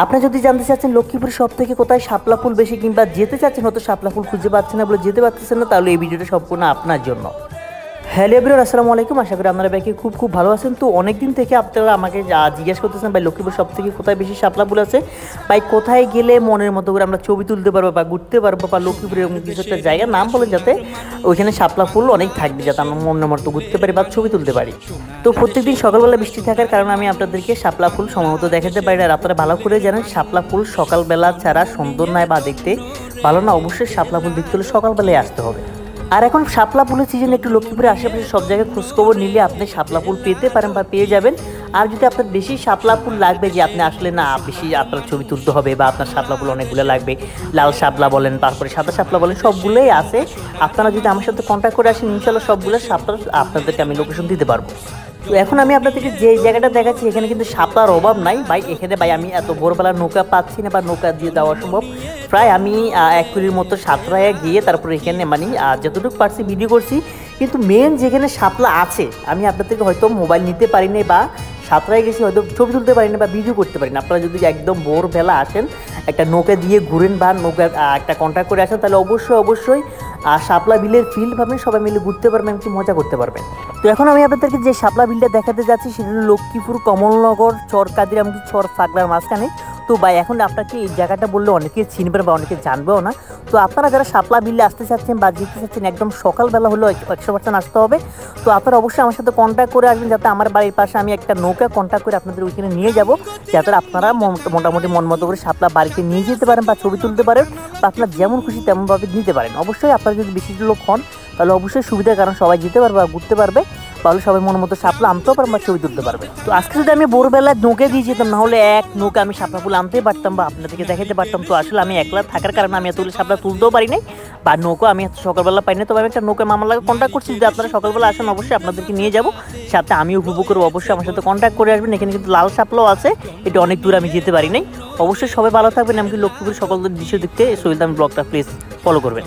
আপনি যদি জানতে চাচ্ছেন লক্ষ্মীপুর সব থেকে কোথায় শাপলা ফুল বেশি কিংবা যেতে চাচ্ছেন হয়তো শাপলা ফুল খুঁজে পাচ্ছেন না বলে যেতে পারতেছেন না, তাহলে এই ভিডিওটা সম্পূর্ণ আপনার জন্য। হ্যালো এভরিওয়ান, আসসালামু আলাইকুম। আশা করি আপনারা ব্যাকে খুব ভালো আছেন। তো অনেকদিন থেকে আপনারা আমাকে জিজ্ঞেস করতেছেন ভাই লক্ষ্মীপুর সব থেকে কোথায় বেশি শাপলা ফুল আছে, ভাই কোথায় গেলে মনের মতো করে আমরা ছবি তুলতে পারবো বা ঘুরতে পারবো, বা লক্ষ্মীপুরের এরকম কিছু একটা জায়গার নাম বলেন যাতে ওইখানে শাপলা ফুল অনেক থাকবে, যাতে আমরা মনের মতো ঘুরতে পারি বা ছবি তুলতে পারি। তো প্রত্যেকদিন সকালবেলা বৃষ্টি থাকার কারণে আমি আপনাদেরকে শাপলা ফুল সময়মতো দেখাতে পারি। আর আপনারা ভালো করে জানেন শাপলা ফুল সকালবেলা ছাড়া সুন্দর নয় বা দেখতে ভালো না। অবশ্যই শাপলা ফুল দেখতে হলে সকালবেলায় আসতে হবে। আর এখন শাপলা ফুলের সিজন একটু লক্ষ্মীপুরের আশেপাশে সব জায়গায় খোঁজখবর নিলে আপনি শাপলা ফুল পেতে পারেন বা পেয়ে যাবেন। আর যদি আপনার বেশি শাপলা ফুল লাগবে, যে আপনি আসলে না বেশি আপনার ছবি তুলতে হবে বা আপনার শাপলা ফুল অনেকগুলো লাগবে, লাল শাপলা বলেন তারপরে সাদা শাপলা বলেন সবগুলোই আছে। আপনারা যদি আমার সাথে কন্ট্যাক্ট করে আসেন ইনশাল্লাহ সবগুলো শাপলা আপনাদেরকে আমি লোকেশন দিতে পারবো। তো এখন আমি আপনাদেরকে যে জায়গাটা দেখাচ্ছি এখানে কিন্তু শাপলার অভাব নাই ভাই। এখানে ভাই আমি এত ভোরবেলা নৌকা পাচ্ছি না বা নৌকা দিয়ে দেওয়া সম্ভব। প্রায় আমি 1 কুড়ির মতো সাঁতরায় গিয়ে তারপরে এখানে মানে যতটুকু পারছি ভিডিও করছি। কিন্তু মেন যেখানে শাপলা আছে আমি আপনাদেরকে হয়তো মোবাইল নিতে পারি নাই বা সাঁতরায় গেছি হয়তো ছবি তুলতে পারি না বা ভিডিও করতে পারি না। আপনারা যদি একদম ভোরবেলা আসেন একটা নৌকা দিয়ে ঘুরেন বা নৌকা একটা কন্ট্যাক্ট করে আসেন, তাহলে অবশ্যই শাপলা বিলের ফিল্ড পাবেন, সবাই মিলে ঘুরতে পারবেন, কি মজা করতে পারবেন। তো এখন আমি আপনাদেরকে যে শাপলা বিলটা দেখাতে যাচ্ছি সেটা হলো লক্ষ্মীপুর কমলনগর চর কাদিরামপুর চর ফাগলার মাঝখানে। তো ভাই এখন আপনাকে এই জায়গাটা বললে অনেকে চিনবেন বা অনেকে জানবেও না। তো আপনারা যারা শাপলা বিলে আসতে চাচ্ছেন বা যেতে চাচ্ছেন একদম সকালবেলা হলেও 100% আসতে হবে। তো আপনারা অবশ্যই আমার সাথে কন্ট্যাক্ট করে আসবেন, যাতে আমার বাড়ির পাশে আমি একটা নৌকা কন্ট্যাক্ট করে আপনাদের ওইখানে নিয়ে যাব, যাতে আপনারা মোটামুটি মন মতো করে শাপলা বাড়িতে নিয়ে যেতে পারেন বা ছবি তুলতে পারেন বা আপনার যেমন খুশি তেমনভাবে নিতে পারেন। অবশ্যই আপনারা যদি বেশি লোক হন তাহলে অবশ্যই সুবিধার কারণ সবাই যেতে পারবে বা ঘুরতে পারবে, তাহলে সবাই মনের মতো শাপলা আনতেও পারবেন বা ছবি তুলতে পারবে। তো আজকে যদি আমি ভোরবেলায় নৌকা দিয়ে যেতাম, না হলে এক নৌকা আমি শাপলা ফুল আনতেই পারতাম বা আপনাদেরকে দেখাতে পারতাম। তো আসলে আমি একলা থাকার কারণে আমি এতগুলো শাপলা তুলতেও পারি নাই বা নৌকা আমি এত সকালবেলা পাই না। তবে আমি একটা নৌকা মামার লাগে কন্ট্যাক্ট করছি, যদি আপনারা সকালবেলা আসেন অবশ্যই আপনাদেরকে নিয়ে যাবো, সাথে আমি উপভোগ করবো। অবশ্যই আমার সাথে কন্ট্যাক্ট করে আসবেন। এখানে কিন্তু লাল শাপলাও আছে, এটা অনেক দূর আমি যেতে পারি নাই। অবশ্যই সবাই ভালো থাকবেন। এমনকি লক্ষ্মীপুর সকল দৃশ্য দেখতে সোহেল দাম ব্লগটা প্লিজ ফলো করবেন।